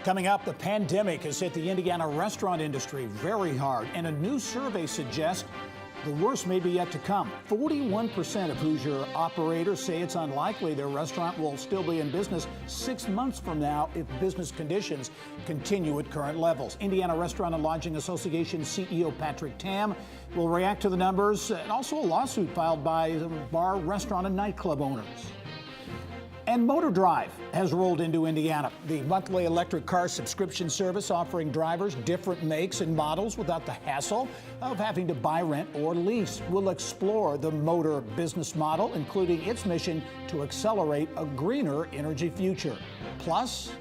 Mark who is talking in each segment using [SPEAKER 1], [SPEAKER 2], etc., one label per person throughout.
[SPEAKER 1] Coming up, the pandemic has hit the Indiana restaurant industry very hard, and a new survey suggests the worst may be yet to come. 41% of Hoosier operators say it's unlikely their restaurant will still be in business 6 months from now if business conditions continue at current levels. Indiana Restaurant and Lodging Association CEO Patrick Tam will react to the numbers and also a lawsuit filed by bar, restaurant, and nightclub owners. And Motor Drive has rolled into Indiana, the monthly electric car subscription service offering drivers different makes and models without the hassle of having to buy, rent, or lease. We'll explore the Motor business model, including its mission to accelerate a greener energy future. Plus,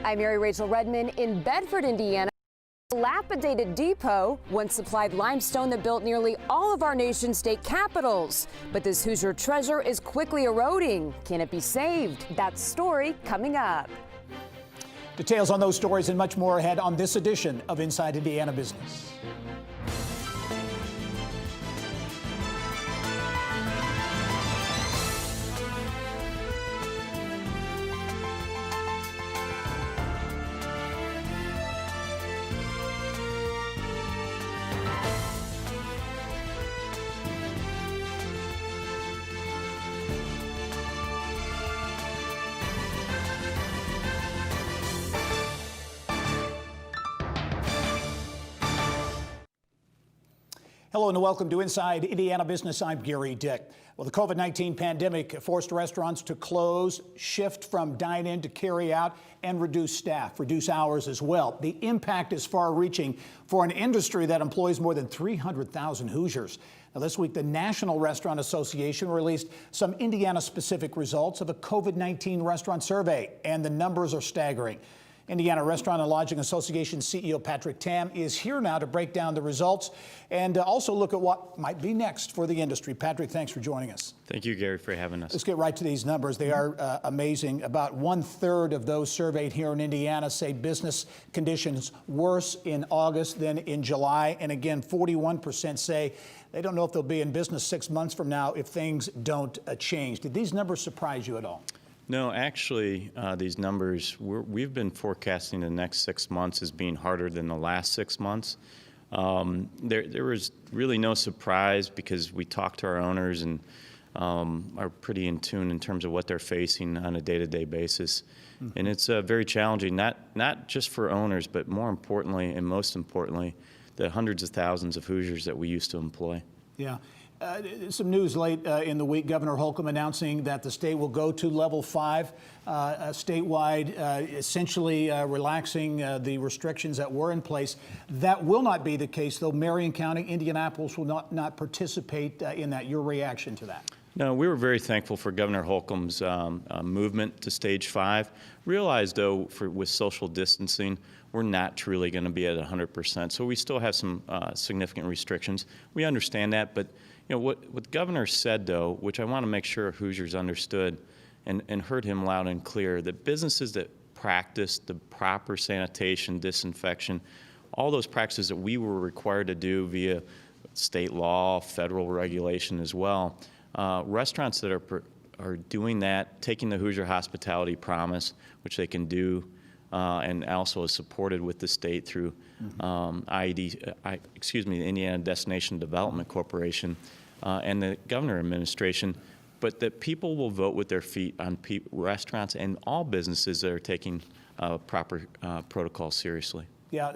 [SPEAKER 2] I'm Mary Rachel Redman in Bedford, Indiana. A dilapidated depot once supplied limestone that built nearly all of our nation's state capitals. But this Hoosier treasure is quickly eroding. Can it be saved? That story coming up.
[SPEAKER 1] Details on those stories and much more ahead on this edition of Inside Indiana Business. Hello and welcome to Inside Indiana Business. I'm Gary Dick. Well, the COVID-19 pandemic forced restaurants to close, shift from dine-in to carry-out, and reduce staff, reduce hours as well. The impact is far-reaching for an industry that employs more than 300,000 Hoosiers. Now, this week, the National Restaurant Association released some Indiana-specific results of a COVID-19 restaurant survey, and the numbers are staggering. Indiana Restaurant and Lodging Association CEO Patrick Tam is here now to break down the results and also look at what might be next for the industry. Patrick, thanks for joining us.
[SPEAKER 3] Thank you, Gary, for having us.
[SPEAKER 1] Let's get right to these numbers. They are amazing. About 1/3 of those surveyed here in Indiana say business conditions worse in August than in July. And again, 41% say they don't know if they'll be in business 6 months from now if things don't change. Did these numbers surprise you at all?
[SPEAKER 3] No, actually, these numbers, we've been forecasting the next 6 months as being harder than the last 6 months. There was really no surprise because we talked to our owners and are pretty in tune in terms of what they're facing on a day-to-day basis. Mm-hmm. And it's very challenging, not just for owners, but more importantly and most importantly, the hundreds of thousands of Hoosiers that we used to employ.
[SPEAKER 1] Yeah. Some news late in the week, Governor Holcomb announcing that the state will go to level 5 statewide, essentially relaxing the restrictions that were in place. That will not be the case, though. Marion County, Indianapolis will not participate in that. Your reaction to that?
[SPEAKER 3] No, we were very thankful for Governor Holcomb's movement to stage 5. Realized, though, with social distancing, we're not truly going to be at 100%. So we still have some significant restrictions. We understand that, but you know what the governor said, though, which I want to make sure Hoosiers understood and heard him loud and clear, that businesses that practice the proper sanitation, disinfection, all those practices that we were required to do via state law, federal regulation as well, restaurants that are doing that, taking the Hoosier Hospitality Promise, which they can do, and also is supported with the state through the Indiana Destination Development Corporation and the governor administration, but that people will vote with their feet on restaurants and all businesses that are taking proper protocol seriously.
[SPEAKER 1] Yeah,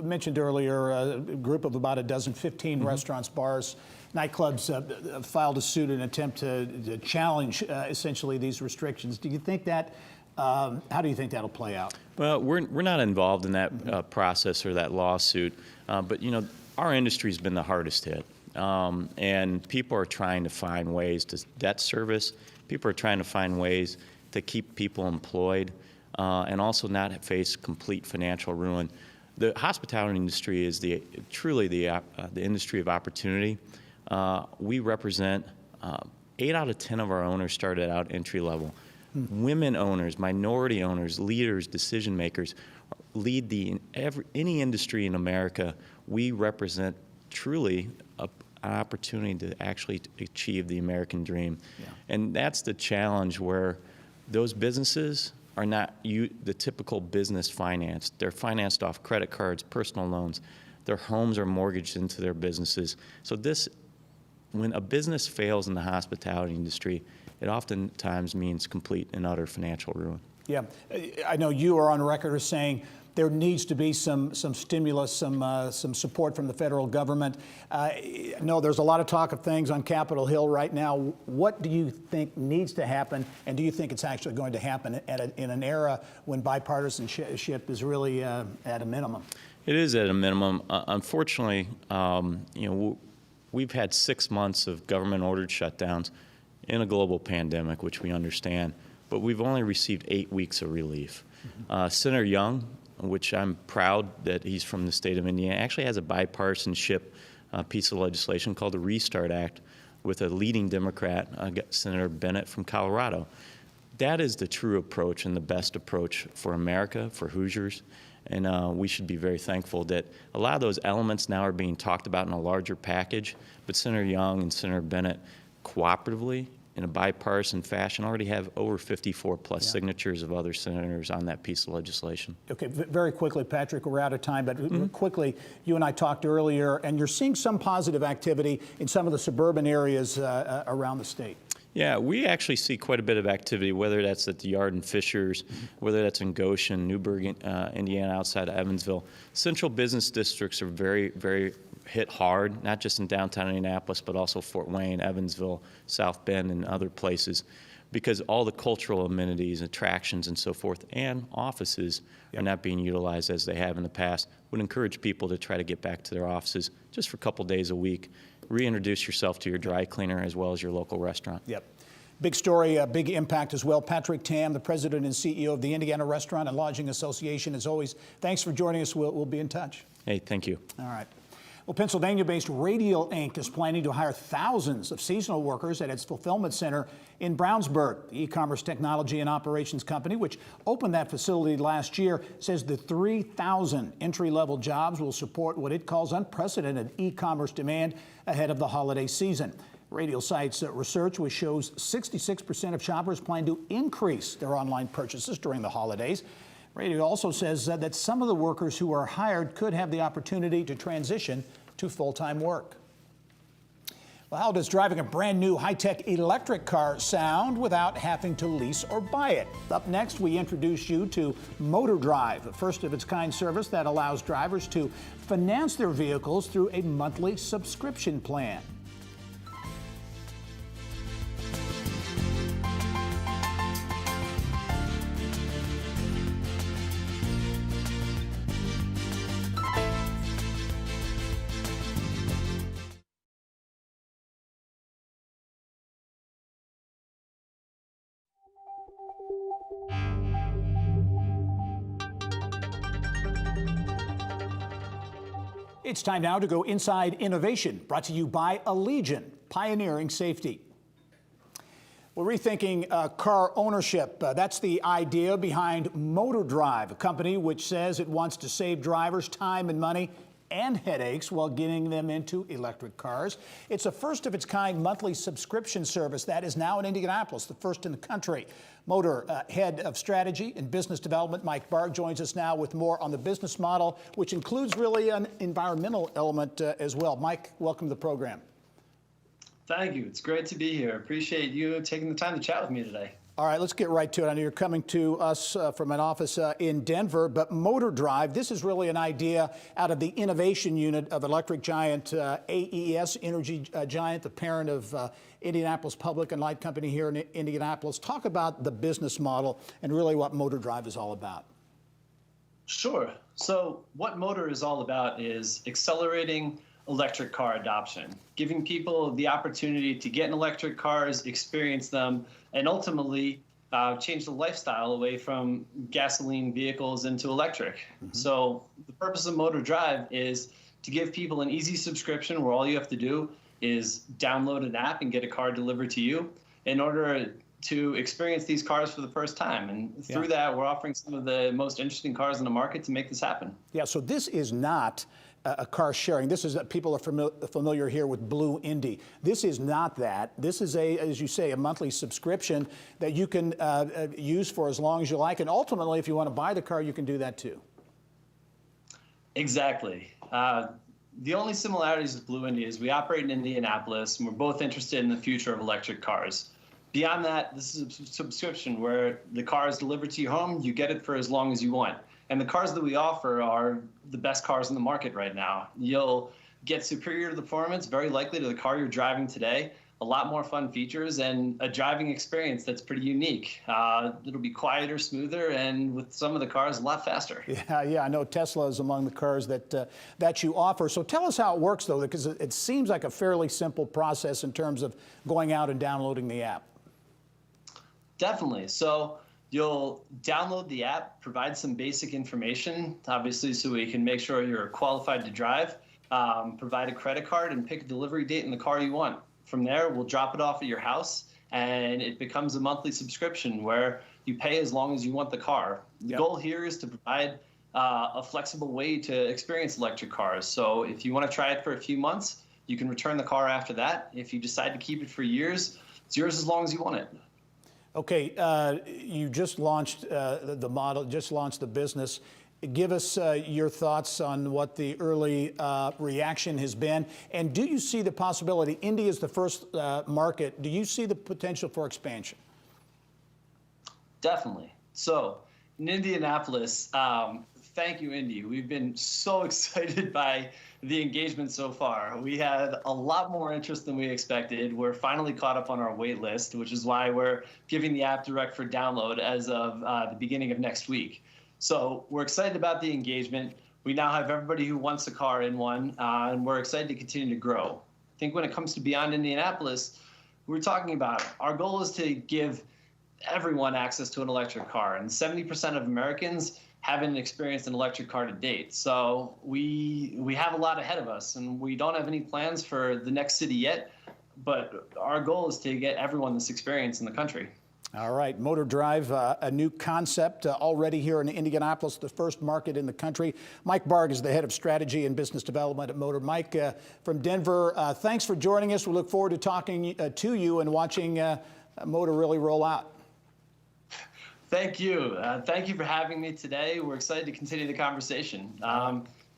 [SPEAKER 1] mentioned earlier, a group of about 15 restaurants, bars, nightclubs filed a suit in an attempt to challenge essentially these restrictions. Do you think that how do you think that'll play out?
[SPEAKER 3] Well, we're not involved in that process or that lawsuit, but you know, our industry's been the hardest hit, and people are trying to find ways to debt service. People are trying to find ways to keep people employed, and also not face complete financial ruin. The hospitality industry is truly the industry of opportunity. We represent 8 out of 10 of our owners started out entry level. Women owners, minority owners, leaders, decision makers lead any industry in America. We represent truly an opportunity to actually achieve the American dream. Yeah. And that's the challenge, where those businesses are not the typical business finance. They're financed off credit cards, personal loans. Their homes are mortgaged into their businesses. So when a business fails in the hospitality industry, it oftentimes means complete and utter financial ruin.
[SPEAKER 1] Yeah, I know you are on record as saying there needs to be some stimulus, some support from the federal government. No, there's a lot of talk of things on Capitol Hill right now. What do you think needs to happen, and do you think it's actually going to happen in an era when bipartisanship is really at a minimum?
[SPEAKER 3] It is at a minimum. Unfortunately, we've had 6 months of government-ordered shutdowns in a global pandemic, which we understand, but we've only received 8 weeks of relief. Senator Young, which I'm proud that he's from the state of Indiana, actually has a bipartisanship piece of legislation called the Restart Act with a leading Democrat, Senator Bennett from Colorado. That is the true approach and the best approach for America, for Hoosiers, and we should be very thankful that a lot of those elements now are being talked about in a larger package, but Senator Young and Senator Bennett cooperatively in a bipartisan fashion already have over 54 plus signatures of other senators on that piece of legislation. Okay,
[SPEAKER 1] very quickly, Patrick, we're out of time, but quickly, you and I talked earlier, and you're seeing some positive activity in some of the suburban areas around the state.
[SPEAKER 3] Yeah, we actually see quite a bit of activity, whether that's at the Yard and Fishers, whether that's in Goshen, Newburgh, Indiana, outside of Evansville. Central business districts are very, very hit hard, not just in downtown Indianapolis, but also Fort Wayne, Evansville, South Bend, and other places, because all the cultural amenities, attractions, and so forth, and offices are not being utilized as they have in the past. Would encourage people to try to get back to their offices just for a couple days a week. Reintroduce yourself to your dry cleaner as well as your local restaurant.
[SPEAKER 1] Yep. Big story, big impact as well. Patrick Tam, the president and CEO of the Indiana Restaurant and Lodging Association. As always, thanks for joining us. We'll be in touch.
[SPEAKER 3] Hey, thank you.
[SPEAKER 1] All right. Well, Pennsylvania-based Radial Inc. is planning to hire thousands of seasonal workers at its fulfillment center in Brownsburg. The e-commerce technology and operations company, which opened that facility last year, says the 3,000 entry-level jobs will support what it calls unprecedented e-commerce demand ahead of the holiday season. Radial cites research which shows 66% of shoppers plan to increase their online purchases during the holidays. Radial also says that some of the workers who are hired could have the opportunity to transition to full-time work. Well, how does driving a brand new high-tech electric car sound without having to lease or buy it? Up next, we introduce you to Motor Drive, a first-of-its-kind service that allows drivers to finance their vehicles through a monthly subscription plan. It's time now to go inside innovation, brought to you by Allegion, pioneering safety. We're rethinking car ownership. That's the idea behind Motor Drive, a company which says it wants to save drivers time and money and headaches while getting them into electric cars. It's a first-of-its-kind monthly subscription service that is now in Indianapolis, the first in the country. Motor Head of Strategy and Business Development, Mike Barg, joins us now with more on the business model, which includes really an environmental element as well. Mike, welcome to the program.
[SPEAKER 4] Thank you. It's great to be here. Appreciate you taking the time to chat with me today.
[SPEAKER 1] All right, let's get right to it. I know you're coming to us from an office in Denver, but Motor Drive, this is really an idea out of the innovation unit of electric giant AES, energy giant, the parent of Indianapolis Public and Light Company here in Indianapolis. Talk about the business model and really what Motor Drive is all about.
[SPEAKER 4] Sure. So what Motor is all about is accelerating electric car adoption, giving people the opportunity to get in electric cars, experience them, and ultimately change the lifestyle away from gasoline vehicles into electric. So the purpose of Motor Drive is to give people an easy subscription where all you have to do is download an app and get a car delivered to you in order to experience these cars for the first time. And through that, we're offering some of the most interesting cars in the market to make this happen.
[SPEAKER 1] Yeah, so this is not car sharing. This is people are familiar here with Blue Indy. This is not that. This is as you say, a monthly subscription that you can use for as long as you like, and ultimately, if you want to buy the car, you can do that too. Exactly.
[SPEAKER 4] The only similarities with Blue Indy is we operate in Indianapolis, and we're both interested in the future of electric cars. Beyond that, this is a subscription where the car is delivered to your home. You get it for as long as you want. And the cars that we offer are the best cars in the market right now. You'll get superior performance, very likely to the car you're driving today, a lot more fun features, and a driving experience that's pretty unique. It'll be quieter, smoother, and with some of the cars, a lot faster.
[SPEAKER 1] Yeah, I know Tesla is among the cars that you offer. So tell us how it works, though, because it seems like a fairly simple process in terms of going out and downloading the app.
[SPEAKER 4] Definitely. So you'll download the app, provide some basic information, obviously, so we can make sure you're qualified to drive, provide a credit card, and pick a delivery date in the car you want. From there, we'll drop it off at your house, and it becomes a monthly subscription where you pay as long as you want the car. The goal here is to provide a flexible way to experience electric cars. So if you want to try it for a few months, you can return the car after that. If you decide to keep it for years, it's yours as long as you want it.
[SPEAKER 1] Okay, you just launched the model, just launched the business. Give us your thoughts on what the early reaction has been. And do you see the possibility, India is the first market, do you see the potential for expansion?
[SPEAKER 4] Definitely. So in Indianapolis, thank you, Indy. We've been so excited by the engagement so far. We had a lot more interest than we expected. We're finally caught up on our wait list, which is why we're giving the app direct for download as of the beginning of next week. So we're excited about the engagement. We now have everybody who wants a car in one, and we're excited to continue to grow. I think when it comes to beyond Indianapolis, we're talking about our goal is to give everyone access to an electric car, and 70% of Americans haven't experienced an electric car to date. So we have a lot ahead of us, and we don't have any plans for the next city yet, but our goal is to get everyone this experience in the country.
[SPEAKER 1] All right, Motor Drive, a new concept already here in Indianapolis, the first market in the country. Mike Barg is the head of strategy and business development at Motor. Mike from Denver, thanks for joining us. We look forward to talking to you and watching Motor really roll out.
[SPEAKER 4] Thank you. Thank you for having me today. We're excited to continue the conversation.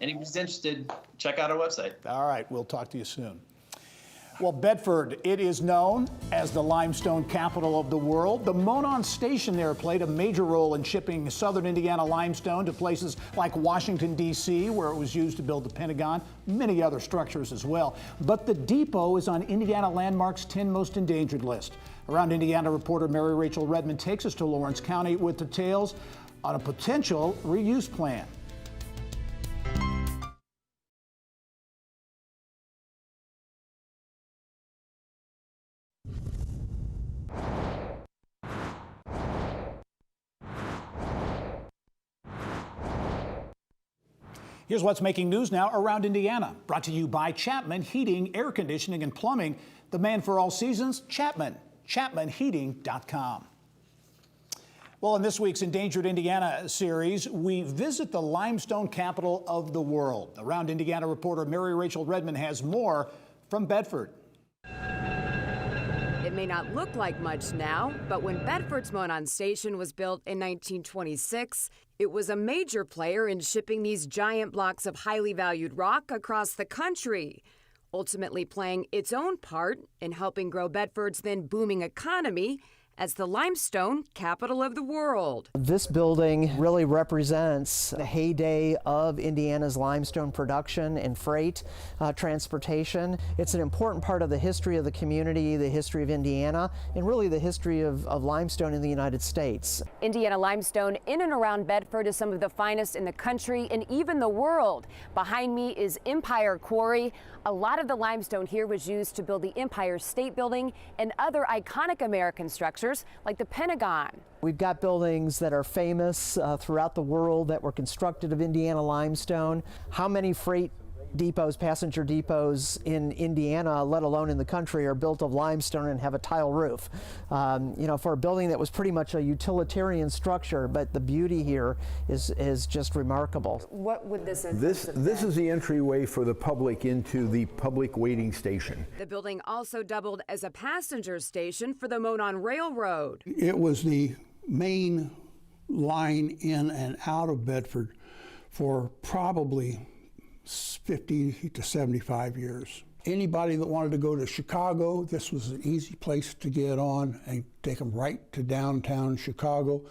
[SPEAKER 4] Anybody's interested, check out our website.
[SPEAKER 1] All right, we'll talk to you soon. Well, Bedford, it is known as the limestone capital of the world. The Monon Station there played a major role in shipping southern Indiana limestone to places like Washington, D.C., where it was used to build the Pentagon, many other structures as well. But the depot is on Indiana Landmark's 10 most endangered list. Around Indiana reporter Mary Rachel Redmond takes us to Lawrence County with details on a potential reuse plan. Here's what's making news now around Indiana. Brought to you by Chapman Heating, Air Conditioning, and Plumbing. The man for all seasons, Chapman. ChapmanHeating.com. Well, in this week's Endangered Indiana series, we visit the limestone capital of the world. Around Indiana reporter Mary Rachel Redmond has more from Bedford.
[SPEAKER 2] It may not look like much now, but when Bedford's Monon Station was built in 1926, it was a major player in shipping these giant blocks of highly valued rock across the country, ultimately playing its own part in helping grow Bedford's then booming economy as the limestone capital of the world.
[SPEAKER 5] This building really represents the heyday of Indiana's limestone production and freight transportation. It's an important part of the history of the community, the history of Indiana, and really the history of limestone in the United States.
[SPEAKER 2] Indiana limestone in and around Bedford is some of the finest in the country and even the world. Behind me is Empire Quarry. A lot of the limestone here was used to build the Empire State Building and other iconic American structures like the Pentagon.
[SPEAKER 5] We've got buildings that are famous throughout the world that were constructed of Indiana limestone. How many freight depots, passenger depots in Indiana, let alone in the country, are built of limestone and have a tile roof. You know, for a building that was pretty much a utilitarian structure, but the beauty here is just remarkable.
[SPEAKER 2] What would this
[SPEAKER 6] This is the entryway for the public into the public waiting station.
[SPEAKER 2] The building also doubled as a passenger station for the Monon Railroad.
[SPEAKER 7] It was the main line in and out of Bedford for probably 50 to 75 years. Anybody that wanted to go to Chicago, this was an easy place to get on and take them right to downtown Chicago.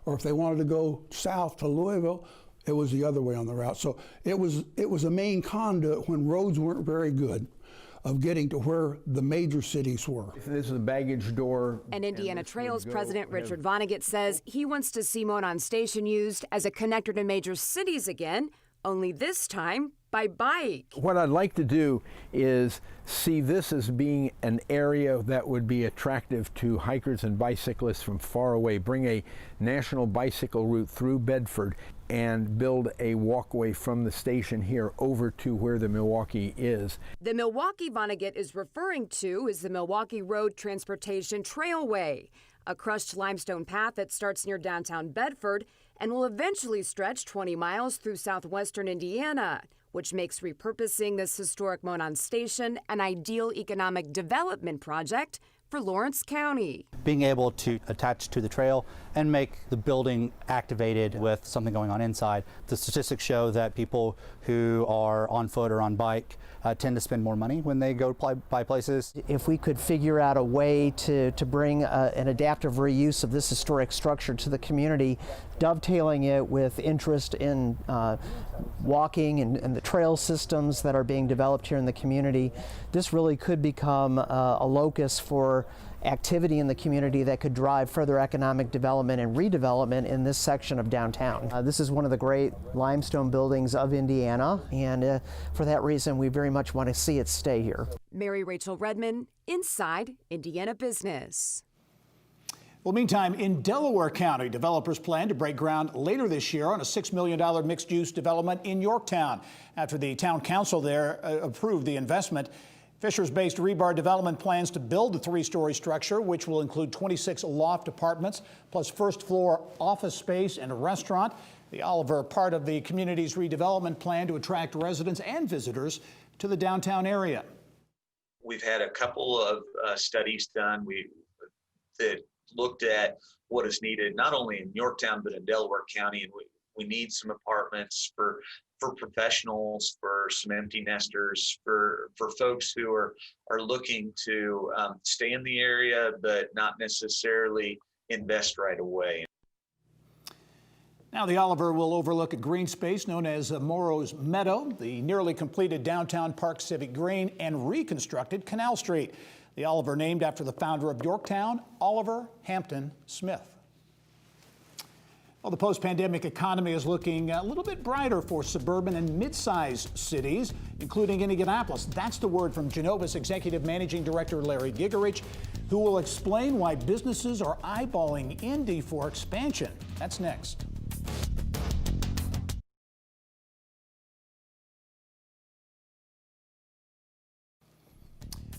[SPEAKER 7] Or if they wanted to go south to Louisville, it was the other way on the route. So it was a main conduit when roads weren't very good of getting to where the major cities were.
[SPEAKER 6] This is the baggage door.
[SPEAKER 2] And Indiana Trails President Richard Vonnegut says he wants to see Monon Station used as a connector to major cities again, only this time by bike.
[SPEAKER 6] What I'd like to do is see this as being an area that would be attractive to hikers and bicyclists from far away. Bring a national bicycle route through Bedford and build a walkway from the station here over to where the Milwaukee is.
[SPEAKER 2] The Milwaukee Vonnegut is referring to is the Milwaukee Road Transportation Trailway, a crushed limestone path that starts near downtown Bedford and will eventually stretch 20 miles through southwestern Indiana, which makes repurposing this historic Monon Station an ideal economic development project for Lawrence County.
[SPEAKER 8] Being able to attach to the trail and make the building activated with something going on inside. The statistics show that people who are on foot or on bike tend to spend more money when they go by places.
[SPEAKER 5] If we could figure out a way to bring an adaptive reuse of this historic structure to the community, dovetailing it with interest in walking and the trail systems that are being developed here in the community, this really could become a locus for activity in the community that could drive further economic development and redevelopment in this section of downtown. This is one of the great limestone buildings of Indiana, and for that reason we very much want to see it stay here.
[SPEAKER 2] Mary Rachel Redman, Inside Indiana Business.
[SPEAKER 1] Well, meantime, in Delaware County, developers plan to break ground later this year on a $6 million mixed-use development in Yorktown after the town council there approved the investment. Fishers-based Rebar Development plans to build a three-story structure, which will include 26 loft apartments, plus first-floor office space and a restaurant. The Oliver part of the community's redevelopment plan to attract residents and visitors to the downtown area.
[SPEAKER 9] We've had a couple of studies done that looked at what is needed, not only in Yorktown, but in Delaware County, and we need some apartments for professionals, for some empty nesters, for folks who are looking to stay in the area, but not necessarily invest right away.
[SPEAKER 1] Now the Oliver will overlook a green space known as Morrow's Meadow, the nearly completed downtown Park Civic Green, and reconstructed Canal Street. The Oliver named after the founder of Yorktown, Oliver Hampton Smith. Well, the post-pandemic economy is looking a little bit brighter for suburban and mid-sized cities, including Indianapolis. That's the word from Genova's Executive Managing Director Larry Gigerich, who will explain why businesses are eyeballing Indy for expansion. That's next.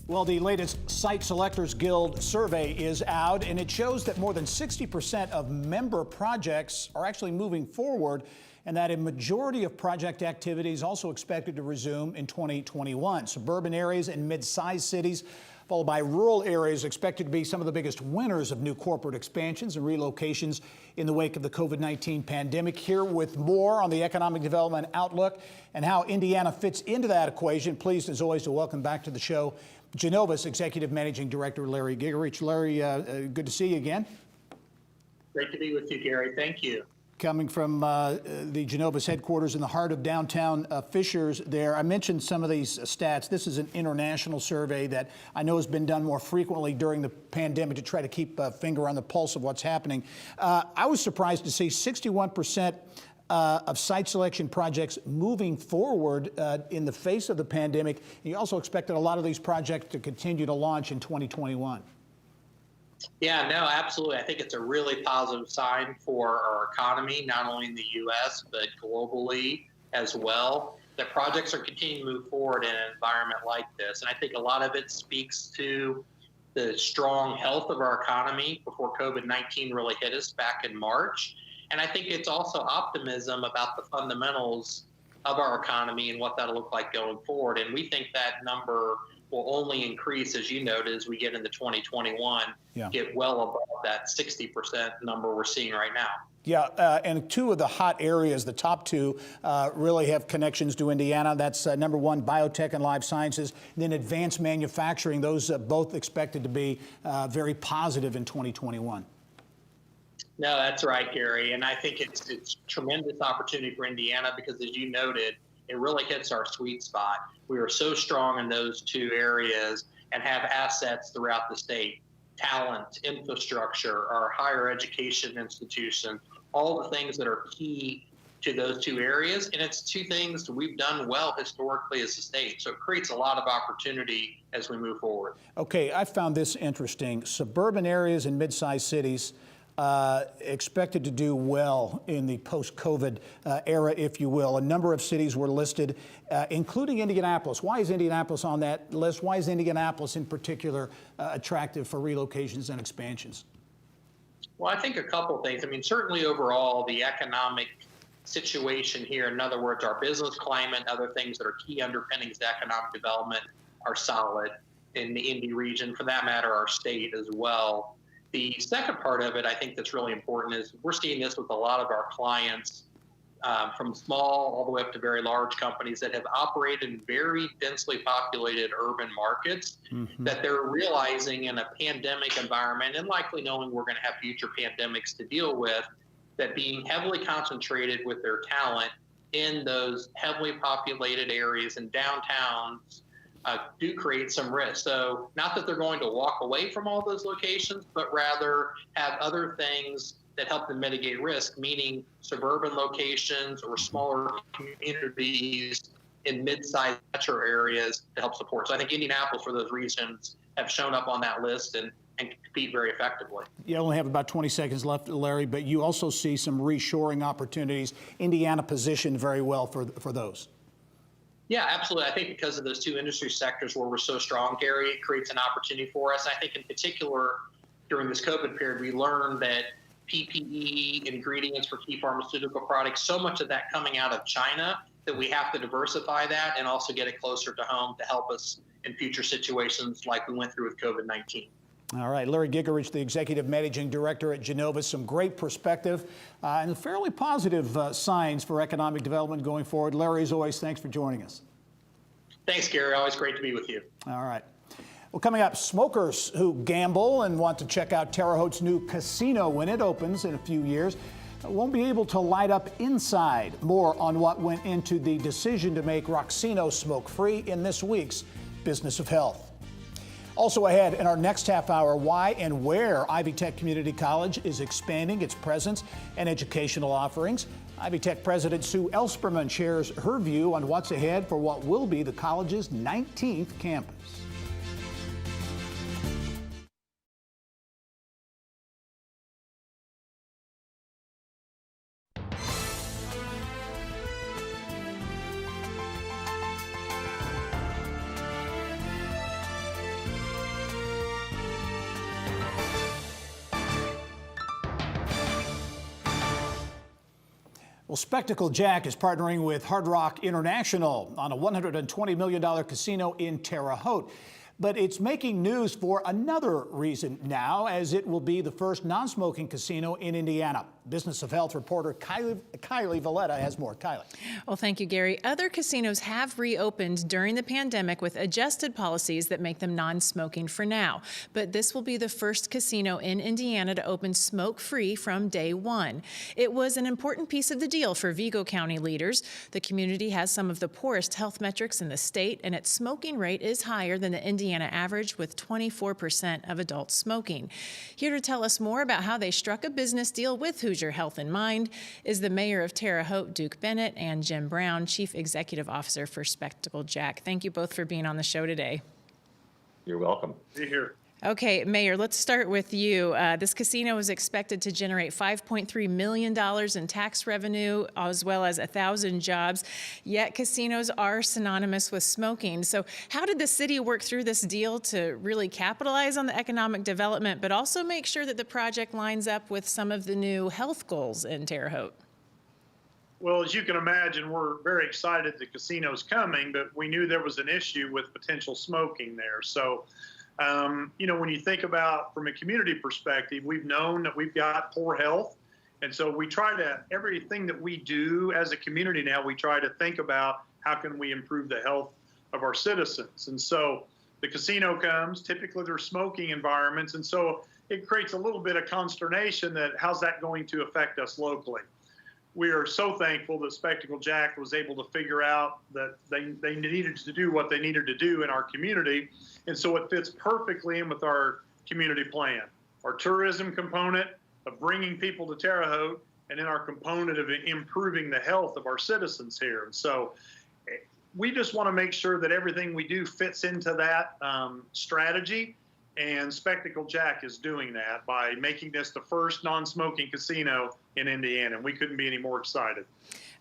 [SPEAKER 1] Well, the latest Site Selectors Guild survey is out, and it shows that more than 60% of member projects are actually moving forward, and that a majority of project activity is also expected to resume in 2021. Suburban areas and mid-sized cities, followed by rural areas, expected to be some of the biggest winners of new corporate expansions and relocations in the wake of the COVID-19 pandemic. Here with more on the economic development outlook and how Indiana fits into that equation, pleased as always to welcome back to the show Genova's Executive Managing Director Larry Gigerich. Larry, good to see you again.
[SPEAKER 10] Great to be with you, Gary. Thank you.
[SPEAKER 1] Coming from the Genova's headquarters in the heart of downtown Fishers there. I mentioned some of these stats. This is an international survey that I know has been done more frequently during the pandemic to try to keep a finger on the pulse of what's happening. I was surprised to see 61% of site selection projects moving forward in the face of the pandemic. You also expected a lot of these projects to continue to launch in 2021.
[SPEAKER 10] Yeah, no, absolutely. I think it's a really positive sign for our economy, not only in the U.S., but globally as well. that projects are continuing to move forward in an environment like this. And I think a lot of it speaks to the strong health of our economy before COVID-19 really hit us back in March. And I think it's also optimism about the fundamentals of our economy and what that'll look like going forward. And we think that number will only increase, as you noted, as we get into 2021, get well above that 60% number we're seeing right now.
[SPEAKER 1] Yeah, and two of the hot areas, the top two, really have connections to Indiana. That's number one, biotech and life sciences, then advanced manufacturing. Those both expected to be very positive in 2021.
[SPEAKER 10] No, that's right, Gary. And I think it's tremendous opportunity for Indiana because, as you noted, it really hits our sweet spot. We are so strong in those two areas and have assets throughout the state, talent, infrastructure, our higher education institutions, all the things that are key to those two areas. And it's two things that we've done well historically as a state. So it creates a lot of opportunity as we move forward.
[SPEAKER 1] Okay, I found this interesting. Suburban areas and mid-sized cities expected to do well in the post-COVID era, if you will. A number of cities were listed, including Indianapolis. Why is Indianapolis on that list? Why is Indianapolis in particular attractive for relocations and expansions?
[SPEAKER 10] Well, I think a couple things. I mean, certainly overall, the economic situation here, in other words, our business climate, other things that are key underpinnings to economic development are solid in the Indy region, for that matter, our state as well. The second part of it, I think that's really important, is we're seeing this with a lot of our clients, from small all the way up to very large companies that have operated in very densely populated urban markets, that they're realizing in a pandemic environment, and likely knowing we're going to have future pandemics to deal with, that being heavily concentrated with their talent in those heavily populated areas and downtowns do create some risk. So not that they're going to walk away from all those locations, but rather have other things that help them mitigate risk, meaning suburban locations or smaller communities in mid-sized metro areas to help support. So I think Indianapolis, for those reasons, have shown up on that list and compete very effectively.
[SPEAKER 1] You only have about 20 seconds left, Larry, but you also see some reshoring opportunities. Indiana positioned very well for those.
[SPEAKER 10] Yeah, absolutely. I think because of those two industry sectors where we're so strong, Gary, it creates an opportunity for us. I think in particular, during this COVID period, we learned that PPE, ingredients for key pharmaceutical products, so much of that coming out of China, that we have to diversify that and also get it closer to home to help us in future situations like we went through with COVID-19.
[SPEAKER 1] All right, Larry Gigerich, the Executive Managing Director at Genovis, some great perspective and fairly positive signs for economic development going forward. Larry, as always, thanks for joining us.
[SPEAKER 10] Thanks, Gary. Always great to be with you.
[SPEAKER 1] All right. Well, coming up, smokers who gamble and want to check out Terre Haute's new casino when it opens in a few years won't be able to light up inside. More on what went into the decision to make Roxino smoke-free in this week's Business of Health. Also ahead in our next half hour, why and where Ivy Tech Community College is expanding its presence and educational offerings. Ivy Tech President Sue Ellspermann shares her view on what's ahead for what will be the college's 19th campus. Well, Spectacle Jack is partnering with Hard Rock International on a $120 million casino in Terre Haute. But it's making news for another reason now, as it will be the first non-smoking casino in Indiana. Business of Health reporter Kylie Valletta has more. Kylie.
[SPEAKER 11] Well, thank you, Gary. Other casinos have reopened during the pandemic with adjusted policies that make them non-smoking for now. But this will be the first casino in Indiana to open smoke-free from day one. It was an important piece of the deal for Vigo County leaders. The community has some of the poorest health metrics in the state, and its smoking rate is higher than the Indiana average, with 24% of adults smoking. Here to tell us more about how they struck a business deal with Hoosier Health in mind is the mayor of Terre Haute, Duke Bennett, and Jim Brown, Chief Executive Officer for Spectacle Jack. Thank you both for being on the show today.
[SPEAKER 12] You're welcome.
[SPEAKER 13] Be here.
[SPEAKER 11] Okay, Mayor, let's start with you. This casino is expected to generate $5.3 million in tax revenue, as well as 1,000 jobs. Yet casinos are synonymous with smoking. So how did the city work through this deal to really capitalize on the economic development, but also make sure that the project lines up with some of the new health goals in Terre Haute?
[SPEAKER 12] Well, as you can imagine, we're very excited the casino's coming, but we knew there was an issue with potential smoking there. So, when you think about from a community perspective, we've known that we've got poor health. And so we try to, everything that we do as a community now, we try to think about how can we improve the health of our citizens. And so the casino comes, typically they're smoking environments. And so it creates a little bit of consternation that how's that going to affect us locally? We are so thankful that Spectacle Jack was able to figure out that they needed to do what they needed to do in our community. And so it fits perfectly in with our community plan, our tourism component of bringing people to Terre Haute, and then our component of improving the health of our citizens here. And so we just want to make sure that everything we do fits into that strategy. And Spectacle Jack is doing that by making this the first non-smoking casino in Indiana. And we couldn't be any more excited.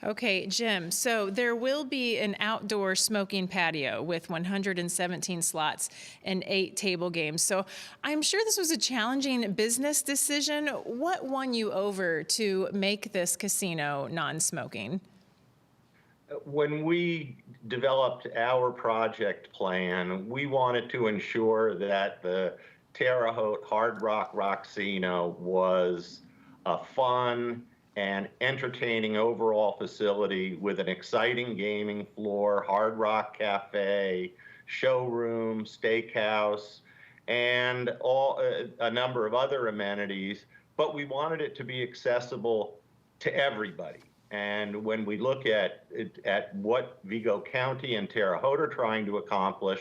[SPEAKER 11] Okay, Jim, so there will be an outdoor smoking patio with 117 slots and 8 table games. So I'm sure this was a challenging business decision. What won you over to make this casino non-smoking?
[SPEAKER 13] When we developed our project plan, we wanted to ensure that the Terre Haute Hard Rock Rocksino was a fun and entertaining overall facility with an exciting gaming floor, Hard Rock Cafe, showroom, steakhouse, and a number of other amenities. But we wanted it to be accessible to everybody. And when we look at what Vigo County and Terre Haute are trying to accomplish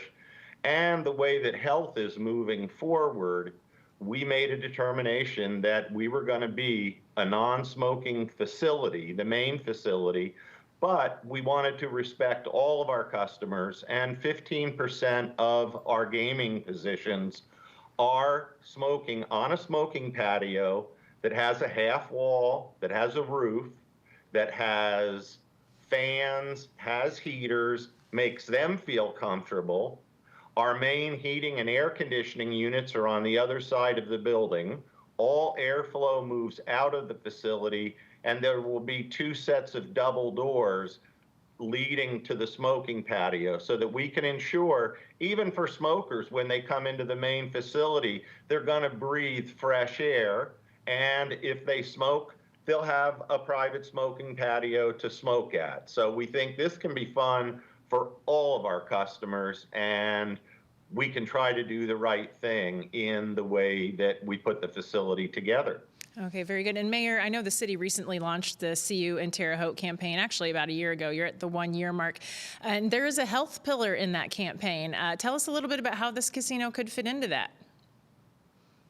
[SPEAKER 13] and the way that health is moving forward, we made a determination that we were going to be a non-smoking facility, the main facility, but we wanted to respect all of our customers, and 15% of our gaming positions are smoking on a smoking patio that has a half wall, that has a roof, that has fans, has heaters, makes them feel comfortable. Our main heating and air conditioning units are on the other side of the building. All airflow moves out of the facility, and there will be 2 sets of double doors leading to the smoking patio so that we can ensure, even for smokers, when they come into the main facility, they're going to breathe fresh air. And if they smoke, they'll have a private smoking patio to smoke at. So we think this can be fun for all of our customers, and we can try to do the right thing in the way that we put the facility together.
[SPEAKER 11] Okay, very good. And Mayor, I know the city recently launched the See You in Terre Haute campaign, actually about a year ago. You're at the 1-year mark. And there is a health pillar in that campaign. Tell us a little bit about how this casino could fit into that.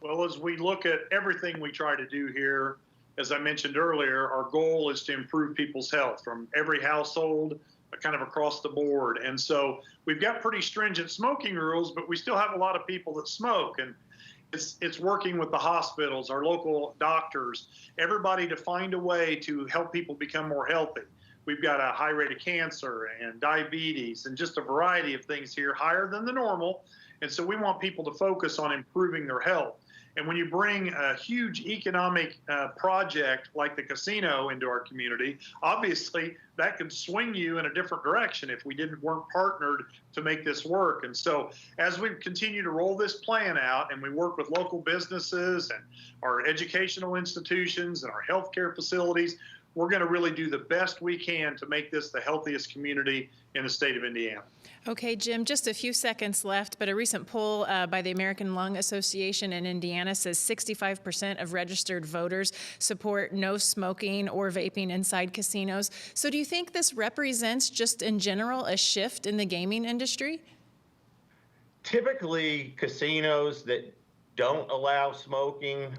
[SPEAKER 12] Well, as we look at everything we try to do here, as I mentioned earlier, our goal is to improve people's health from every household, kind of across the board. And so we've got pretty stringent smoking rules, but we still have a lot of people that smoke. And it's working with the hospitals, our local doctors, everybody to find a way to help people become more healthy. We've got a high rate of cancer and diabetes and just a variety of things here, higher than the normal. And so we want people to focus on improving their health. And when you bring a huge economic project like the casino into our community, obviously that could swing you in a different direction if we weren't partnered to make this work. And so as we continue to roll this plan out and we work with local businesses and our educational institutions and our healthcare facilities, we're going to really do the best we can to make this the healthiest community in the state of Indiana.
[SPEAKER 11] Okay, Jim, just a few seconds left, but a recent poll by the American Lung Association in Indiana says 65% of registered voters support no smoking or vaping inside casinos. So do you think this represents, just in general, a shift in the gaming industry?
[SPEAKER 13] Typically, casinos that don't allow smoking,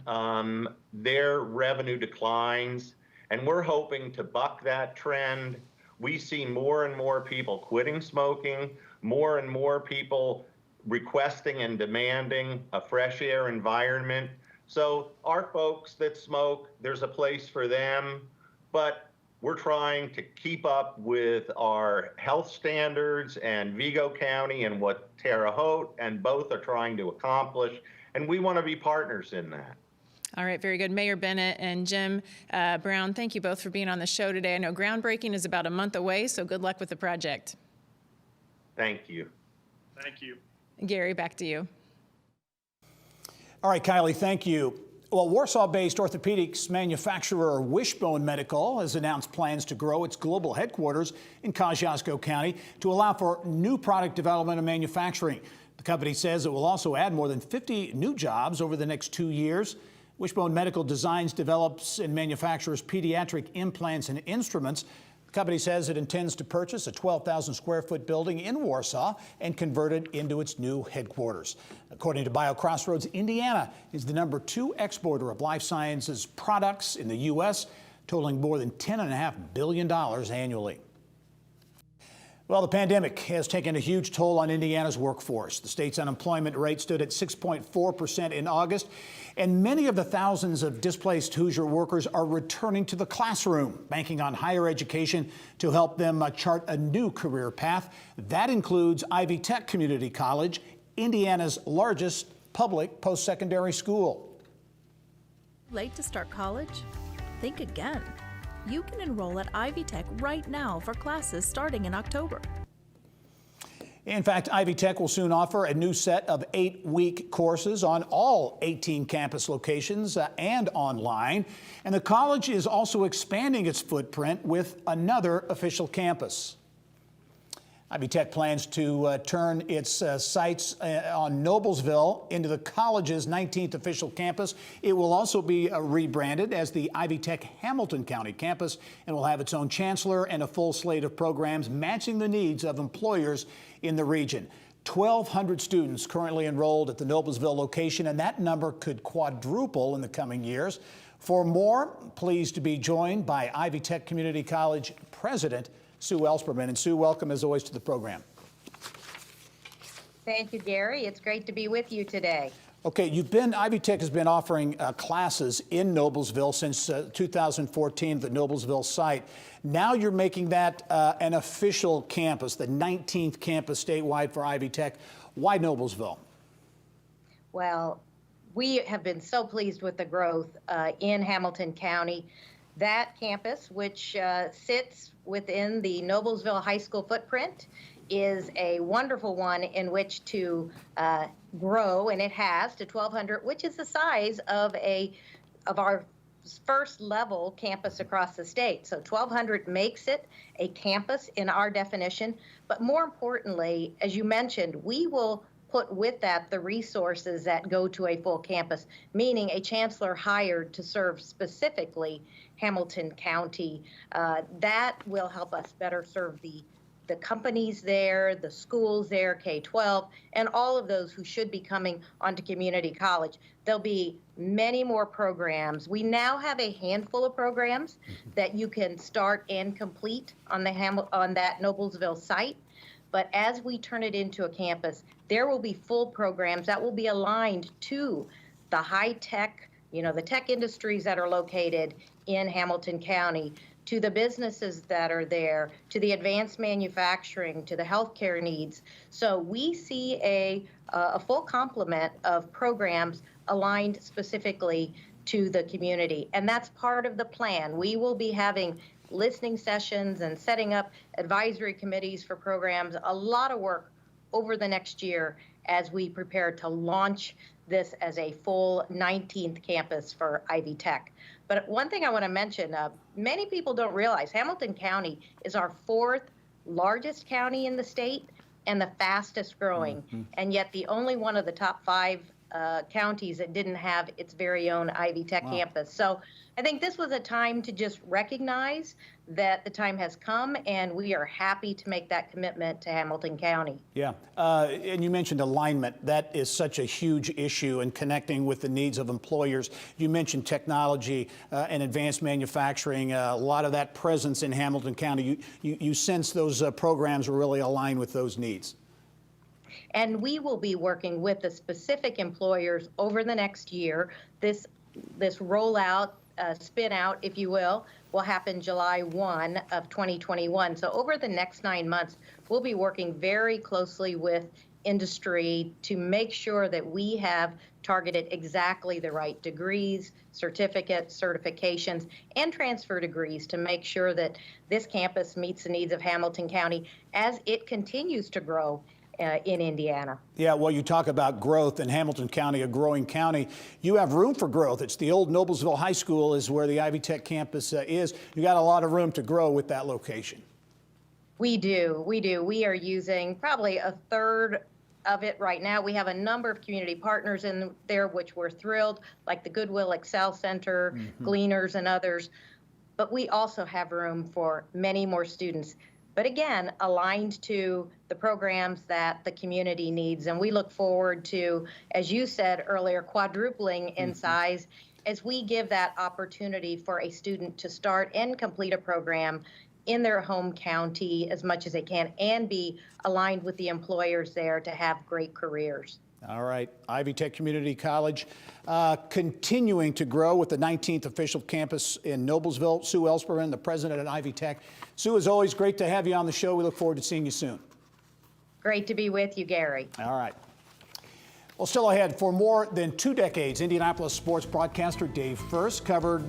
[SPEAKER 13] their revenue declines, and we're hoping to buck that trend. We see more and more people quitting smoking, more and more people requesting and demanding a fresh air environment. So our folks that smoke, there's a place for them, but we're trying to keep up with our health standards and Vigo County and what Terre Haute and both are trying to accomplish, and we want to be partners in that.
[SPEAKER 11] All right, very good. Mayor Bennett and Jim Brown, thank you both for being on the show today. I know groundbreaking is about a month away, so good luck with the project.
[SPEAKER 13] Thank you.
[SPEAKER 12] Thank you.
[SPEAKER 11] Gary, back to you.
[SPEAKER 1] All right, Kylie, thank you. Well, Warsaw-based orthopedics manufacturer Wishbone Medical has announced plans to grow its global headquarters in Kosciuszko County to allow for new product development and manufacturing. The company says it will also add more than 50 new jobs over the next 2 years. Wishbone Medical designs, develops, and manufactures pediatric implants and instruments. The company says it intends to purchase a 12,000 square foot building in Warsaw and convert it into its new headquarters. According to BioCrossroads, Indiana is the #2 exporter of life sciences products in the U.S., totaling more than $10.5 billion annually. Well, the pandemic has taken a huge toll on Indiana's workforce. The state's unemployment rate stood at 6.4% in August, and many of the thousands of displaced Hoosier workers are returning to the classroom, banking on higher education to help them chart a new career path. That includes Ivy Tech Community College, Indiana's largest public post-secondary school.
[SPEAKER 14] Late to start college? Think again. You can enroll at Ivy Tech right now for classes starting in October.
[SPEAKER 1] In fact, Ivy Tech will soon offer a new set of 8-week courses on all 18 campus locations and online. And the college is also expanding its footprint with another official campus. Ivy Tech plans to turn its sites on Noblesville into the college's 19th official campus. It will also be rebranded as the Ivy Tech Hamilton County campus and will have its own chancellor and a full slate of programs matching the needs of employers in the region. 1,200 students currently enrolled at the Noblesville location, and that number could quadruple in the coming years. For more, pleased to be joined by Ivy Tech Community College President Sue Ellspermann. And Sue, welcome as always to the program.
[SPEAKER 15] Thank you, Gary. It's great to be with you today.
[SPEAKER 1] Okay, Ivy Tech has been offering classes in Noblesville since 2014, the Noblesville site. Now you're making that an official campus, the 19th campus statewide for Ivy Tech. Why Noblesville?
[SPEAKER 15] Well, we have been so pleased with the growth in Hamilton County. That campus, which sits within the Noblesville High School footprint, is a wonderful one in which to grow, and it has to 1,200, which is the size of our first level campus across the state. So 1,200 makes it a campus in our definition. But more importantly, as you mentioned, we will put with that the resources that go to a full campus, meaning a chancellor hired to serve specifically Hamilton County. That will help us better serve the companies there, the schools there, K-12, and all of those who should be coming onto community college. There'll be many more programs. We now have a handful of programs that you can start and complete on that Noblesville site. But as we turn it into a campus, there will be full programs that will be aligned to the high tech, the tech industries that are located in Hamilton County, to the businesses that are there, to the advanced manufacturing, to the healthcare needs. So we see a full complement of programs aligned specifically to the community. And that's part of the plan. We will be having listening sessions and setting up advisory committees for programs, a lot of work over the next year as we prepare to launch this as a full 19th campus for Ivy Tech. But one thing I want to mention, many people don't realize Hamilton County is our 4th largest county in the state and the fastest growing, and yet the only one of the top 5 counties that didn't have its very own Ivy Tech campus. So I think this was a time to just recognize that the time has come, and we are happy to make that commitment to Hamilton County.
[SPEAKER 1] Yeah, and you mentioned alignment. That is such a huge issue in connecting with the needs of employers. You mentioned technology and advanced manufacturing, a lot of that presence in Hamilton County. You sense those programs will really align with those needs.
[SPEAKER 15] And we will be working with the specific employers over the next year. This rollout, spin out, if you will happen July 1 of 2021. So over the next 9 months, we'll be working very closely with industry to make sure that we have targeted exactly the right degrees, certificates, certifications, and transfer degrees to make sure that this campus meets the needs of Hamilton County as it continues to grow in Indiana.
[SPEAKER 1] Yeah, well, you talk about growth in Hamilton County, a growing county. You have room for growth. It's the old Noblesville High School is where the Ivy Tech campus is. You got a lot of room to grow with that location.
[SPEAKER 15] We do. We are using probably a third of it right now. We have a number of community partners in there, which we're thrilled, like the Goodwill Excel Center, Gleaners, and others. But we also have room for many more students. But again, aligned to the programs that the community needs. And we look forward to, as you said earlier, quadrupling in size as we give that opportunity for a student to start and complete a program in their home county as much as they can and be aligned with the employers there to have great careers.
[SPEAKER 1] All right, Ivy Tech Community College continuing to grow with the 19th official campus in Noblesville. Sue Ellspermann, the president at Ivy Tech. Sue, as always, great to have you on the show. We look forward to seeing you soon.
[SPEAKER 15] Great to be with you, Gary.
[SPEAKER 1] All right. Well, still ahead, for more than 2 decades, Indianapolis sports broadcaster Dave Furst covered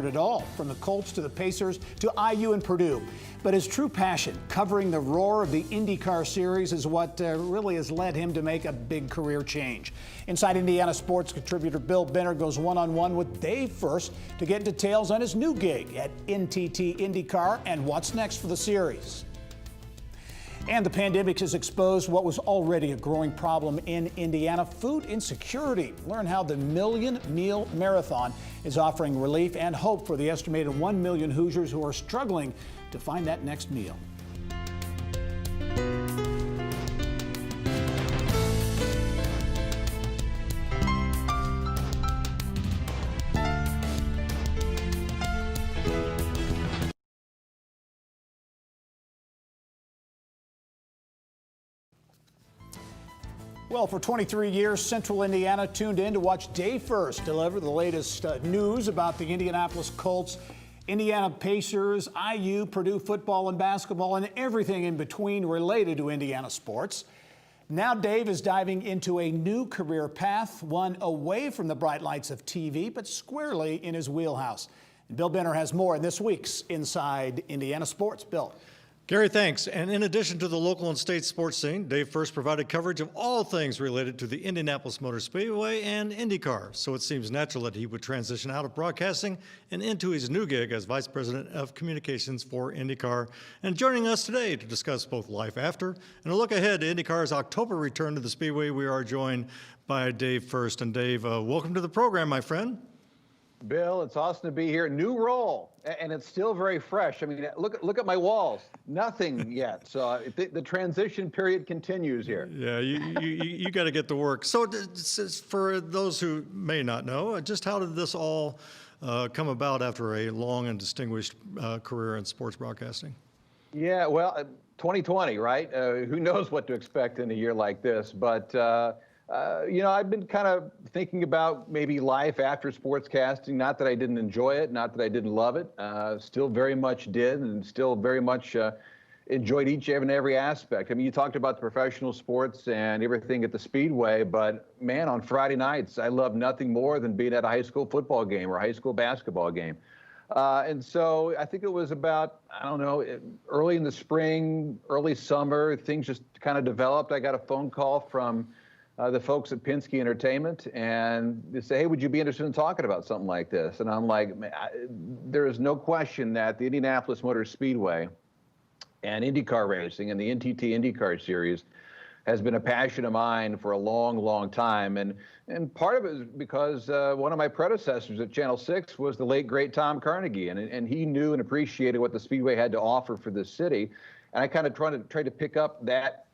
[SPEAKER 1] it all, from the Colts to the Pacers to IU and Purdue. But his true passion, covering the roar of the IndyCar series, is what really has led him to make a big career change. Inside Indiana sports contributor Bill Benner goes one-on-one with Dave Furst to get details on his new gig at NTT IndyCar and what's next for the series. And the pandemic has exposed what was already a growing problem in Indiana, food insecurity. Learn how the Million Meal Marathon is offering relief and hope for the estimated 1 million Hoosiers who are struggling to find that next meal. Well, for 23 years, Central Indiana tuned in to watch Dave Furst deliver the latest news about the Indianapolis Colts, Indiana Pacers, IU, Purdue football and basketball, and everything in between related to Indiana sports. Now Dave is diving into a new career path, one away from the bright lights of TV, but squarely in his wheelhouse. And Bill Benner has more in this week's Inside Indiana Sports. Bill.
[SPEAKER 16] Gary, thanks. And in addition to the local and state sports scene, Dave Furst provided coverage of all things related to the Indianapolis Motor Speedway and IndyCar. So it seems natural that he would transition out of broadcasting and into his new gig as Vice President of Communications for IndyCar. And joining us today to discuss both life after and a look ahead to IndyCar's October return to the Speedway, we are joined by Dave Furst. And Dave, welcome to the program, my friend.
[SPEAKER 17] Bill, it's awesome to be here. New role, and it's still very fresh. I mean, look at my walls. Nothing yet. So the transition period continues here.
[SPEAKER 16] Yeah, you got to get to work. So for those who may not know, just how did this all come about after a long and distinguished career in sports broadcasting?
[SPEAKER 17] Yeah, well, 2020, right? Who knows what to expect in a year like this? But I've been kind of thinking about maybe life after sportscasting. Not that I didn't enjoy it, not that I didn't love it. Still very much did, and still very much enjoyed each and every aspect. I mean, you talked about the professional sports and everything at the Speedway, but man, on Friday nights, I love nothing more than being at a high school football game or a high school basketball game. And so I think it was about, I don't know, early in the spring, early summer, things just kind of developed. I got a phone call from the folks at Penske Entertainment, and they say, hey, would you be interested in talking about something like this? And I'm like, there is no question that the Indianapolis Motor Speedway and IndyCar racing and the NTT IndyCar series has been a passion of mine for a long, long time. And part of it is because one of my predecessors at Channel 6 was the late, great Tom Carnegie, and he knew and appreciated what the Speedway had to offer for this city. And I kind of tried to pick up that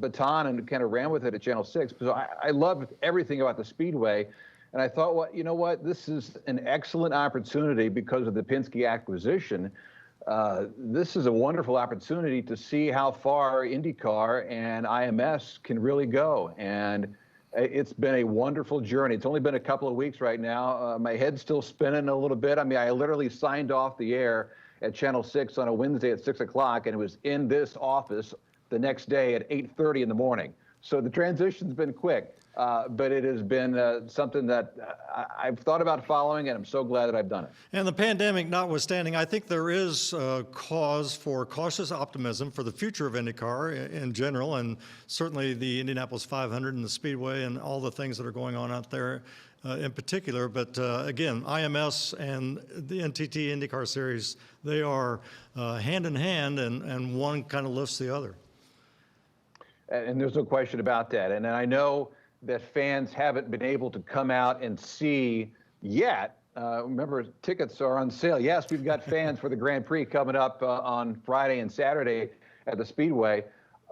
[SPEAKER 17] baton and kind of ran with it at Channel 6. So I loved everything about the Speedway. And I thought, well, you know what? This is an excellent opportunity because of the Penske acquisition this is a wonderful opportunity to see how far IndyCar and IMS can really go. And it's been a wonderful journey. It's only been a couple of weeks right now. My head's still spinning a little bit. I mean, I literally signed off the air at Channel 6 on a Wednesday at 6 o'clock, and it was in this office the next day at 8:30 in the morning. So the transition's been quick, but it has been something that I've thought about following, and I'm so glad that I've done it.
[SPEAKER 16] And the pandemic notwithstanding, I think there is cause for cautious optimism for the future of IndyCar in general, and certainly the Indianapolis 500 and the Speedway and all the things that are going on out there in particular. But again, IMS and the NTT IndyCar Series, they are hand in hand, and one kind of lifts the other.
[SPEAKER 17] And there's no question about that. And I know that fans haven't been able to come out and see yet. Remember, tickets are on sale. Yes, we've got fans for the Grand Prix coming up on Friday and Saturday at the Speedway,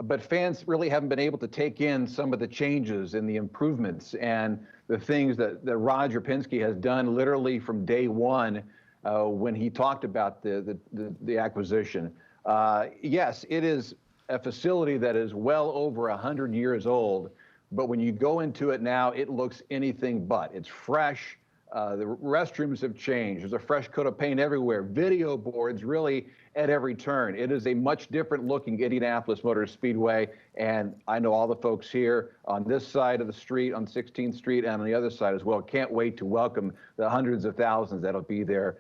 [SPEAKER 17] but fans really haven't been able to take in some of the changes and the improvements and the things that Roger Penske has done literally from day one when he talked about the acquisition. Yes, it is a facility that is well over 100 years old, but when you go into it now, it looks anything but. It's fresh. The restrooms have changed. There's a fresh coat of paint everywhere. Video boards really at every turn. It is a much different looking Indianapolis Motor Speedway, and I know all the folks here on this side of the street, on 16th Street, and on the other side as well. Can't wait to welcome the hundreds of thousands that'll be there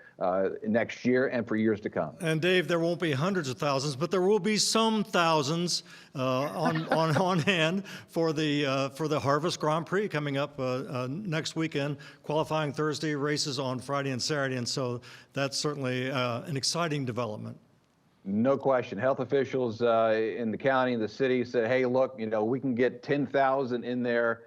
[SPEAKER 17] next year and for years to come.
[SPEAKER 16] And Dave, there won't be hundreds of thousands, but there will be some thousands on hand for the Harvest Grand Prix coming up next weekend. Qualifying Thursday, races on Friday and Saturday, and so that's certainly an exciting development.
[SPEAKER 17] No question. Health officials in the county and the city said, hey, look, we can get 10,000 in there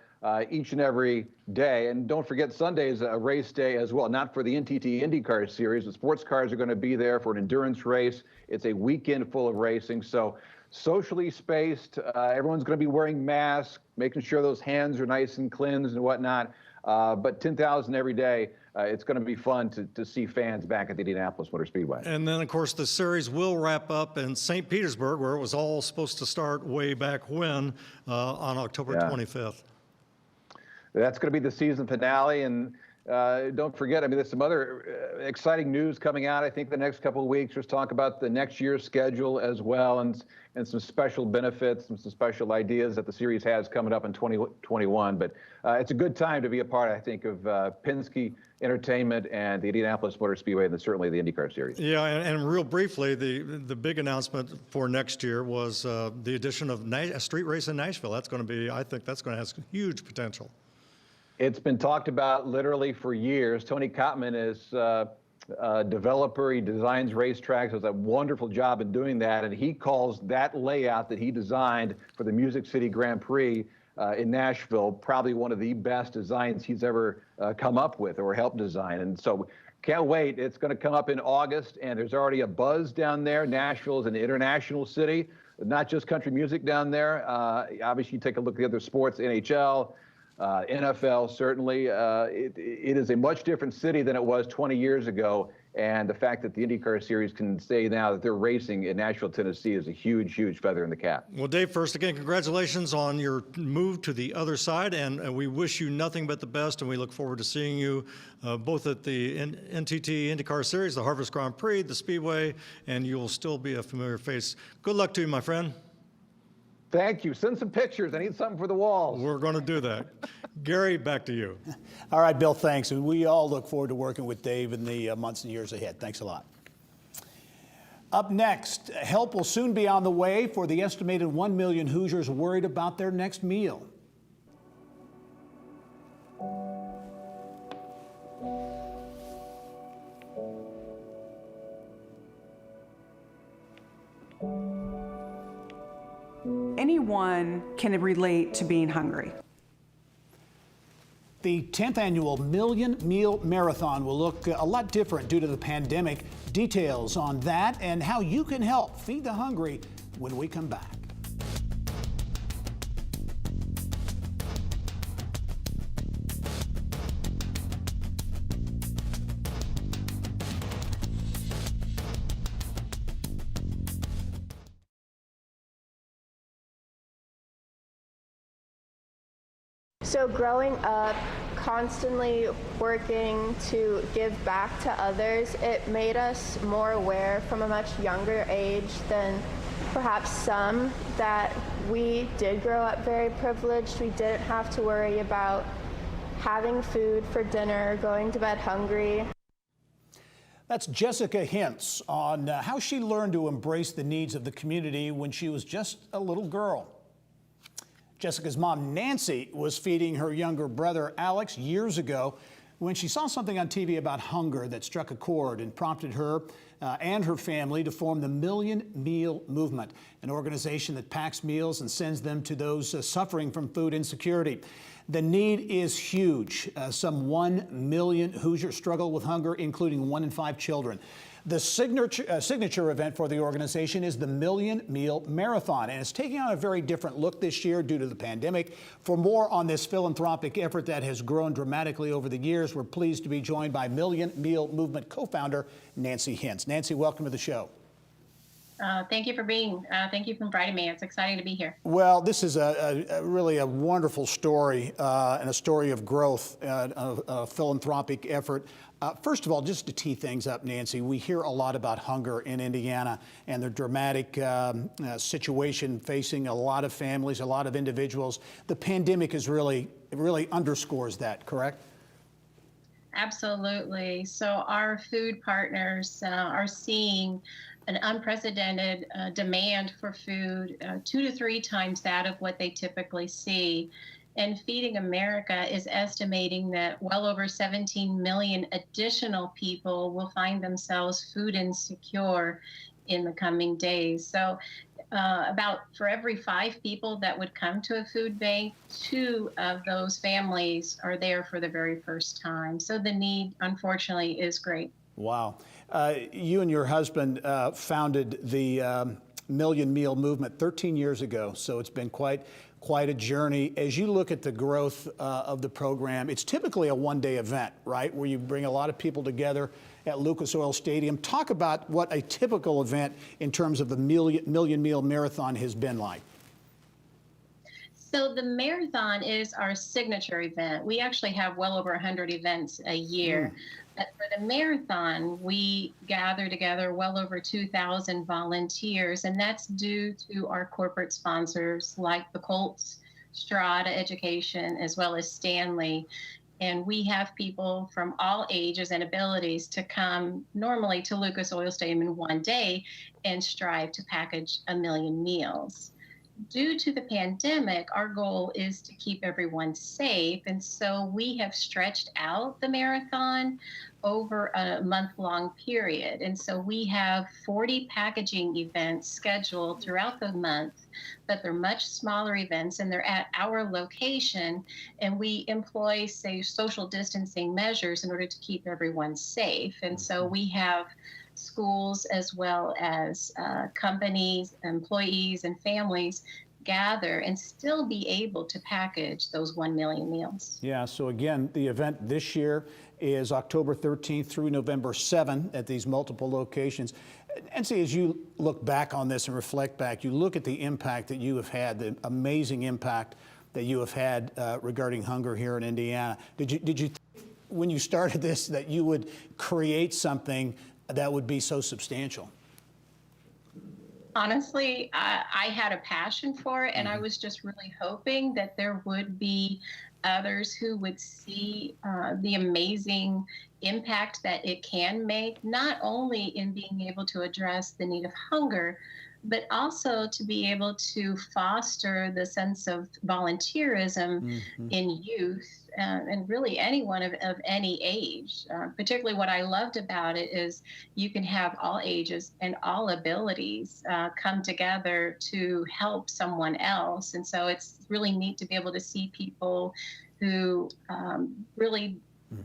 [SPEAKER 17] each and every day. And don't forget, Sunday is a race day as well, not for the NTT IndyCar Series. The sports cars are going to be there for an endurance race. It's a weekend full of racing. So socially spaced, everyone's going to be wearing masks, making sure those hands are nice and cleansed and whatnot. But 10,000 every day. It's going to be fun to see fans back at the Indianapolis Motor Speedway.
[SPEAKER 16] And then, of course, the series will wrap up in St. Petersburg, where it was all supposed to start way back when, on October 25th.
[SPEAKER 17] That's going to be the season finale. And don't forget, I mean, there's some other exciting news coming out. I think the next couple of weeks, let's talk about the next year's schedule as well, and some special benefits and some special ideas that the series has coming up in 2021. But it's a good time to be a part, I think, of Penske Entertainment and the Indianapolis Motor Speedway, and certainly the IndyCar Series.
[SPEAKER 16] Yeah, and real briefly, the big announcement for next year was the addition of a street race in Nashville. That's going to be, I think that's going to have huge potential.
[SPEAKER 17] It's been talked about literally for years. Tony Kottman is a developer. He designs racetracks, does a wonderful job in doing that, and he calls that layout that he designed for the Music City Grand Prix in Nashville probably one of the best designs he's ever come up with or helped design. And so can't wait. It's going to come up in August, and there's already a buzz down there. Nashville is an international city, not just country music down there. Obviously, you take a look at the other sports, NHL, NFL, certainly. It is a much different city than it was 20 years ago. And the fact that the IndyCar Series can say now that they're racing in Nashville, Tennessee is a huge, huge feather in the cap.
[SPEAKER 16] Well, Dave, first again, congratulations on your move to the other side. And we wish you nothing but the best. And we look forward to seeing you both at the NTT IndyCar Series, the Harvest Grand Prix, the Speedway, and you'll still be a familiar face. Good luck to you, my friend.
[SPEAKER 17] Thank you. Send some pictures. I need something for the walls.
[SPEAKER 16] We're going to do that. Gary, back to you.
[SPEAKER 1] All right, Bill, thanks. And we all look forward to working with Dave in the months and years ahead. Thanks a lot. Up next, help will soon be on the way for the estimated 1 million Hoosiers worried about their next meal.
[SPEAKER 18] Anyone can relate to being hungry.
[SPEAKER 1] The 10th annual Million Meal Marathon will look a lot different due to the pandemic. Details on that and how you can help feed the hungry when we come back.
[SPEAKER 19] So growing up, constantly working to give back to others, it made us more aware from a much younger age than perhaps some that we did grow up very privileged. We didn't have to worry about having food for dinner, going to bed hungry.
[SPEAKER 1] That's Jessica Hintz on how she learned to embrace the needs of the community when she was just a little girl. Jessica's mom, Nancy, was feeding her younger brother, Alex, years ago when she saw something on TV about hunger that struck a chord and prompted her and her family to form the Million Meal Movement, an organization that packs meals and sends them to those suffering from food insecurity. The need is huge. Some 1 million Hoosiers struggle with hunger, including 1 in 5 children. The signature event for the organization is the Million Meal Marathon, and it's taking on a very different look this year due to the pandemic. For more on this philanthropic effort that has grown dramatically over the years, we're pleased to be joined by Million Meal Movement co-founder Nancy Hintz. Nancy, welcome to the show.
[SPEAKER 20] Thank you for inviting me. It's exciting to be here.
[SPEAKER 1] Well, this is really a wonderful story and a story of growth, a philanthropic effort. First of all, just to tee things up, Nancy, we hear a lot about hunger in Indiana and the dramatic situation facing a lot of families, a lot of individuals. The pandemic is really underscores that, correct?
[SPEAKER 20] Absolutely. So our food partners are seeing an unprecedented demand for food, 2 to 3 times that of what they typically see. And Feeding America is estimating that well over 17 million additional people will find themselves food insecure in the coming days. So about for every 5 people that would come to a food bank, 2 of those families are there for the very first time. So the need, unfortunately, is great.
[SPEAKER 1] Wow. You and your husband founded the Million Meal Movement 13 years ago, so it's been quite a journey. As you look at the growth of the program, it's typically a one-day event, right, where you bring a lot of people together at Lucas Oil Stadium. Talk about what a typical event in terms of the Million Meal Marathon has been like.
[SPEAKER 20] So the marathon is our signature event. We actually have well over 100 events a year. But for the marathon, we gather together well over 2,000 volunteers, and that's due to our corporate sponsors like the Colts, Strada Education, as well as Stanley. And we have people from all ages and abilities to come normally to Lucas Oil Stadium in one day and strive to package 1 million meals. Due to the pandemic, our goal is to keep everyone safe, and so we have stretched out the marathon over a month-long period. And so we have 40 packaging events scheduled throughout the month, but they're much smaller events, and they're at our location, and we employ, say, social distancing measures in order to keep everyone safe. And so we have schools as well as companies, employees, and families gather and still be able to package those 1 million meals.
[SPEAKER 1] Yeah, so again, the event this year is October 13th through November 7th at these multiple locations. Nancy, as you look back on this and reflect back, you look at the impact that you have had, the amazing impact that you have had regarding hunger here in Indiana. Did you think when you started this that you would create something that would be so substantial?
[SPEAKER 20] Honestly, I had a passion for it, and I was just really hoping that there would be others who would see the amazing impact that it can make, not only in being able to address the need of hunger, but also to be able to foster the sense of volunteerism in youth and really anyone of any age. Particularly what I loved about it is you can have all ages and all abilities come together to help someone else. And so it's really neat to be able to see people who really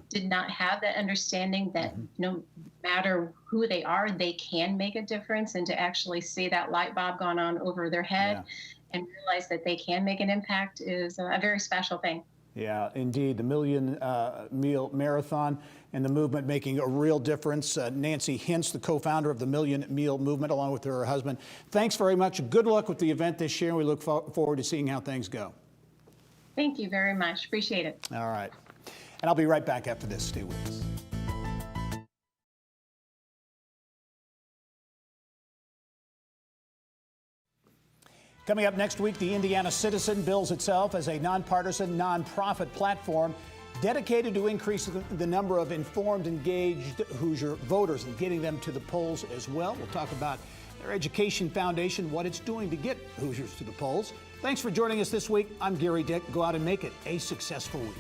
[SPEAKER 20] did not have that understanding that no matter who they are, they can make a difference, and to actually see that light bulb gone on over their head and realize that they can make an impact is a very special thing.
[SPEAKER 1] Yeah, indeed. The Million Meal Marathon and the movement making a real difference. Nancy Hintz, the co-founder of the Million Meal Movement, along with her husband. Thanks very much. Good luck with the event this year, and we look forward to seeing how things go.
[SPEAKER 20] Thank you very much. Appreciate it.
[SPEAKER 1] All right. And I'll be right back after this. Stay with us. Coming up next week, the Indiana Citizen bills itself as a nonpartisan, nonprofit platform dedicated to increasing the number of informed, engaged Hoosier voters and getting them to the polls as well. We'll talk about their education foundation, what it's doing to get Hoosiers to the polls. Thanks for joining us this week. I'm Gary Dick. Go out and make it a successful week.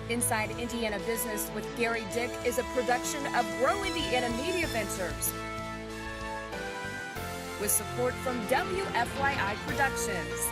[SPEAKER 2] Inside Indiana Business with Gary Dick is a production of Grow Indiana Media Ventures with support from WFYI Productions.